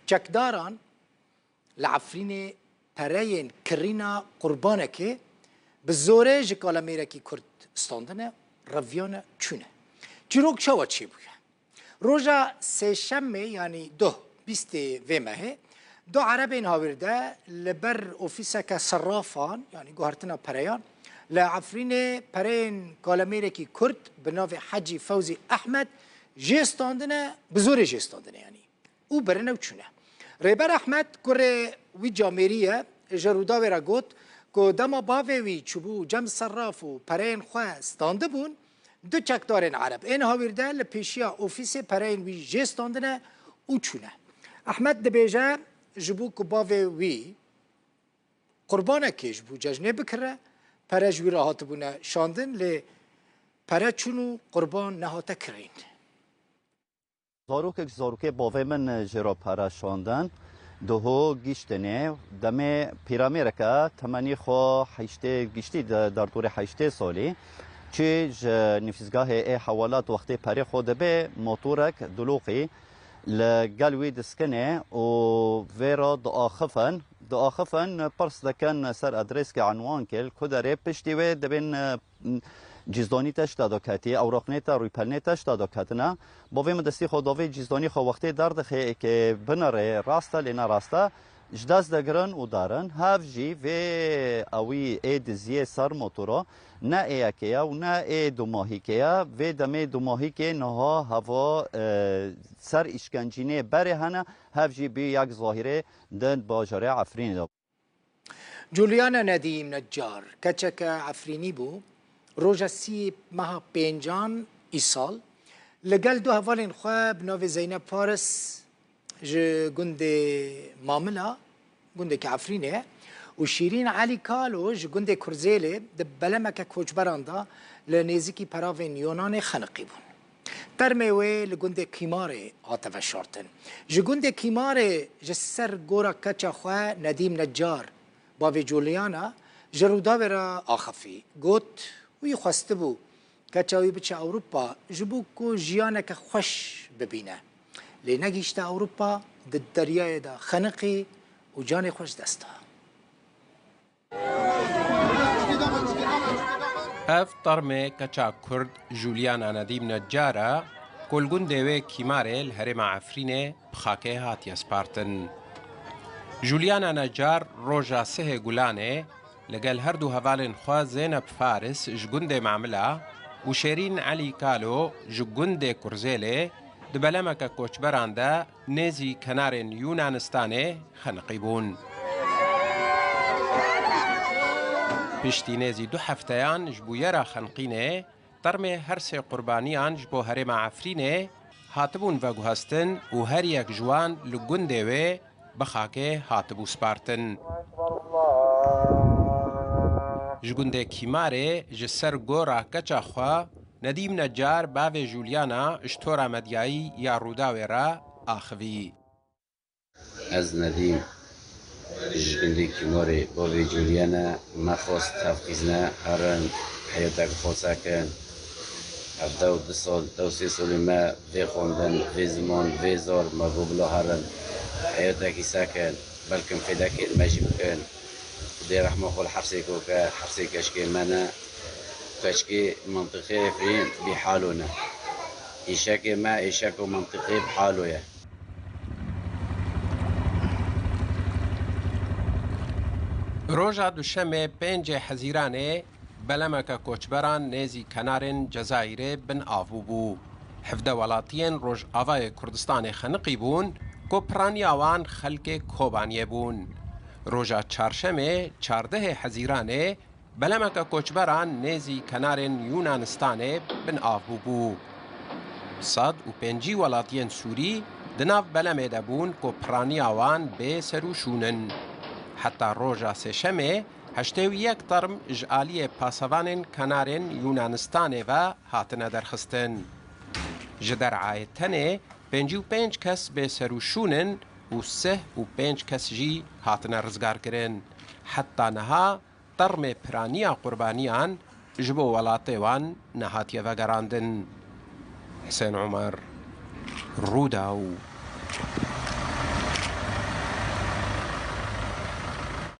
چکداران لعفرین پرین کرینا قربانکی به زوره جکالا میرکی کرد استاندنه رویان چونه چیروک شوا چی بوده روژا سه شمه یعنی دو بیست ویمه دو عرب این هاورده لبر اوفیسه که صرافان یعنی گوهرتنا پریان لعفرین پرین کالا میرکی کرد به ناو حجی فوزی احمد جستاندنه به زوره جستاندنه یعنی او برنه و چونه ریبر احمد کره وی جامریه جرودا ورا گوت که دما باوی وی چوبو جم صراف و پرین خواه ستانده بون دو چکدارن عرب این هاویرده لپیشیا اوفیس پرین وی جستاندنه او چونه احمد دبیجه جبو که باوی وی قربانه که جبو ججنه بکره پره جوی راحت بونه شاندن لی پره چونو قربان نهاته کرین زاروکه باوی من جرا پره شاندن دهو گیشتنه دمه پیرامیرکه تمانی خو حیشته گیشتی در دور حیشته سالی چه نفسگاه حوالات وقتی پری خود به موتورک دلوقی لگلوی دسکنه و ویرا دعاخفن پرس دکن سر ادرس که عنوان کل کدره پشتی و دبین جزدانی تش دادا کتی اوراقنی تا روی پلنی تش دادا کتنه باوی مدستی خوداوی جزدانی خو وقتی درد خی که بنره راسته لینا راسته جداز دگرن و دارن هاف جی و اوی اید زیه سر موتورا نه ایکیا و نه ای دو ماهی کیا و دمه دو ماهی که نها هوا سر اشکنجینه بره هنه هاف جی بی یک ظاهره دن باجاره عفرین دا جولیانا ندیم نجار کچک عفرینی بو روژا سی ماه پینجان ایسال لگل دو هوالین خواه بناو زینب پارس گند ماملا گند که عفرینه و شیرین علی کالو گند کرزیله ده بلمک کوچبران دا لنزیکی پراوین یونان خنقی بون ترموی لگند کیماره آتف شارتن گند کیماره جسر گورا کچا خواه ندیم نجار باوی جولیانا جرودا برا آخفی گوت وی خواسته بو کچاوی بچه اوروپا جبو کو جیانک خوش ببینه لی نگیشته اوروپا د دریای دا خنقی و جان خوش دسته اف طرمه کچا کرد جولیانا ندیم نجاره کلگون دیوه کیماره الهرم عفرینه بخاکه هاتی اسپارتن جولیانا نجار روژا سه گلانه لگل هر دو هوالن خواه زینب فارس جگند معمله و شیرین علی کالو جگند کرزیله دبلمک کوچبران ده نزی کنارن یونانستانه خنقی بون. پشتی نزی دو هفتهان جبو یرا خنقینه ترمه هر سه قربانیان جبو هرم عفرینه هاتبون و گوهستن و هر یک جوان لگنده و بخاکه هاتبو سپارتن. جگنده کیماره جسر گورا کچا خوا ندیم نجار باوی جولیانا اشتورا مدیایی یا روداوی را آخوی از ندیم جگنده کیماره باوی جولیانا مخواست تفقیزنا هرن حیاتک خوصاکن 17 سال 2 سال ما في خوندن في زمان في زار ما قبل هرن حياتك ساكن بلكم في ذاك المجيب كان دي رحمة خول حرسي كشكي منا كشكي منطقي فرين بحالنا إيشاكي ما إيشاكو منطقي بحالويا روژا دوشمه 5 حزیرانه بلمک کوچبران نزی کنارن جزایر بن آفو بو. 17 ولاتین روژ آوای کردستان خنقی بون که پرانیاوان خلک کوبانیه بون. روژا چارشمه 14 حزیرانه بلمک کوچبران نزی کنارن یونانستان بن آفو بو. 105 ولاتین سوری دناف بلمه دبون که پرانیاوان به سروشونن. حتی روژا سشمه 81 ترم جعالی پاسوان کنارن یونانستان و هاتنه درخستن. جدر عایتنه 55 کس به سروشونن و 3 کس جی هاتنه رزگار کرن. حتی نها ترم پرانیا قربانیان جبو ولاتیوان نهاتیه و گراندن. حسین عمر روداو